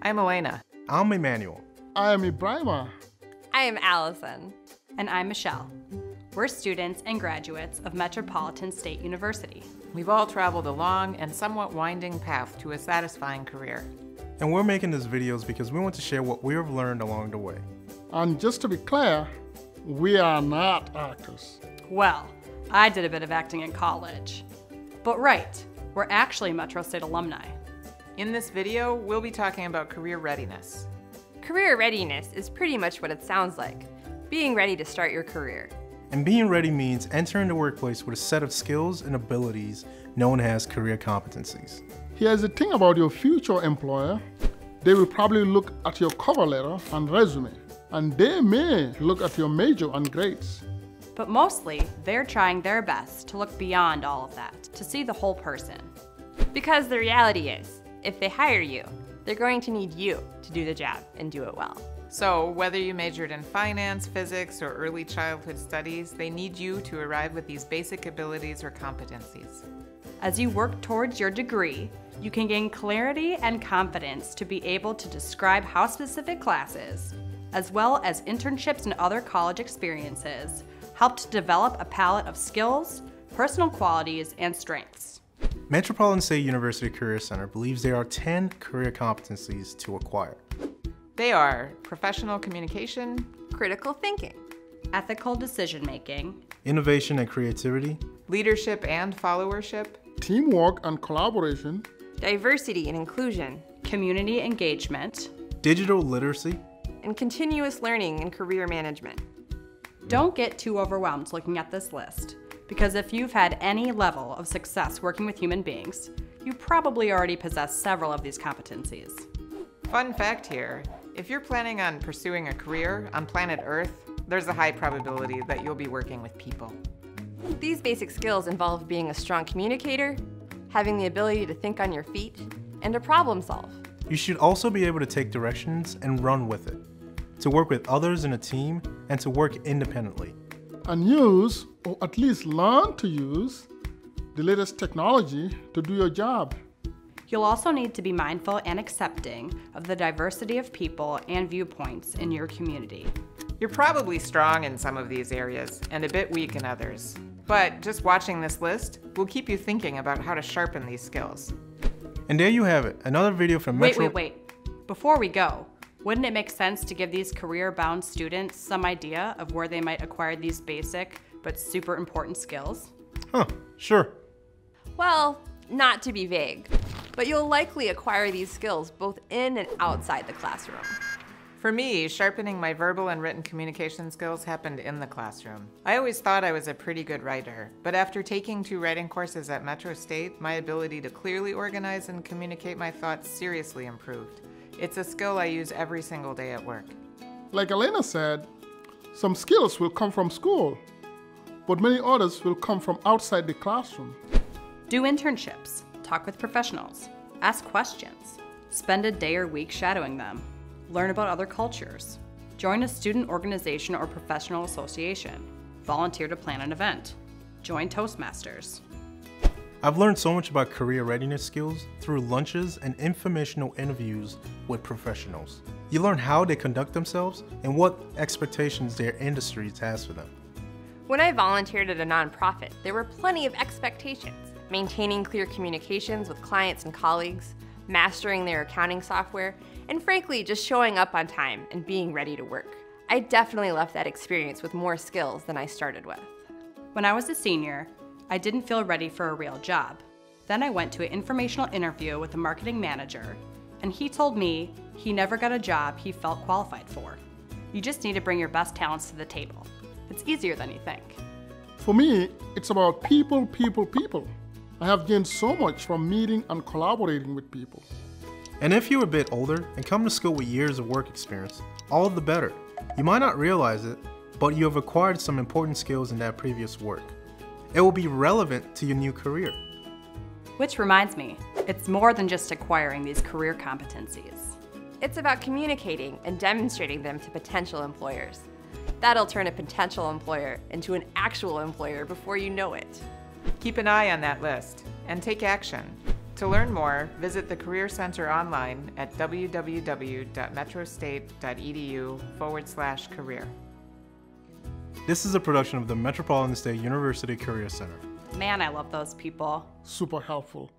I'm Elena. I'm Emmanuel. I am Ibrahima. I am Allison. And I'm Michelle. We're students and graduates of Metropolitan State University. We've all traveled a long and somewhat winding path to a satisfying career. And we're making these videos because we want to share what we have learned along the way. And just to be clear, we are not actors. Well, I did a bit of acting in college. But right, we're actually Metro State alumni. In this video, we'll be talking about career readiness. Career readiness is pretty much what it sounds like, being ready to start your career. And being ready means entering the workplace with a set of skills and abilities known as career competencies. Here's the thing about your future employer. They will probably look at your cover letter and resume, and they may look at your major and grades. But mostly, they're trying their best to look beyond all of that, to see the whole person. Because the reality is, if they hire you, they're going to need you to do the job and do it well. So whether you majored in finance, physics, or early childhood studies, they need you to arrive with these basic abilities or competencies. As you work towards your degree, you can gain clarity and confidence to be able to describe how specific classes, as well as internships and other college experiences, help to develop a palette of skills, personal qualities, and strengths. Metropolitan State University Career Center believes there are 10 career competencies to acquire. They are professional communication, Critical thinking, Ethical decision-making, Innovation and creativity, leadership and followership, Teamwork and collaboration, diversity and inclusion, community engagement. digital literacy, and continuous learning and career management. Don't get too overwhelmed looking at this list, because if you've had any level of success working with human beings, you probably already possess several of these competencies. Fun fact here, if you're planning on pursuing a career on planet Earth, there's a high probability that you'll be working with people. These basic skills involve being a strong communicator, having the ability to think on your feet, and to problem solve. You should also be able to take directions and run with it, to work with others in a team, and to work independently. and use, or at least learn to use, the latest technology to do your job. You'll also need to be mindful and accepting of the diversity of people and viewpoints in your community. You're probably strong in some of these areas and a bit weak in others. But just watching this list will keep you thinking about how to sharpen these skills. And there you have it, another video from Metro. Wait. Before we go, wouldn't it make sense to give these career-bound students some idea of where they might acquire these basic but super important skills? Huh, sure. Well, not to be vague, but you'll likely acquire these skills both in and outside the classroom. For me, sharpening my verbal and written communication skills happened in the classroom. I always thought I was a pretty good writer, but after taking 2 writing courses at Metro State, my ability to clearly organize and communicate my thoughts seriously improved. It's a skill I use every single day at work. Like Elena said, some skills will come from school, but many others will come from outside the classroom. Do internships, talk with professionals, ask questions, spend a day or week shadowing them, learn about other cultures, join a student organization or professional association, volunteer to plan an event, join Toastmasters. I've learned so much about career readiness skills through lunches and informational interviews with professionals. You learn how they conduct themselves and what expectations their industries has for them. When I volunteered at a nonprofit, there were plenty of expectations. Maintaining clear communications with clients and colleagues, mastering their accounting software, and frankly, just showing up on time and being ready to work. I definitely left that experience with more skills than I started with. When I was a senior, I didn't feel ready for a real job. Then I went to an informational interview with a marketing manager, and he told me he never got a job he felt qualified for. You just need to bring your best talents to the table. It's easier than you think. For me, it's about people. I have gained so much from meeting and collaborating with people. And if you're a bit older and come to school with years of work experience, all the better. You might not realize it, but you have acquired some important skills in that previous work. It will be relevant to your new career. Which reminds me, it's more than just acquiring these career competencies. It's about communicating and demonstrating them to potential employers. That'll turn a potential employer into an actual employer before you know it. Keep an eye on that list and take action. To learn more, visit the Career Center online at www.metrostate.edu/career. This is a production of the Metropolitan State University Career Center. Man, I love those people. Super helpful.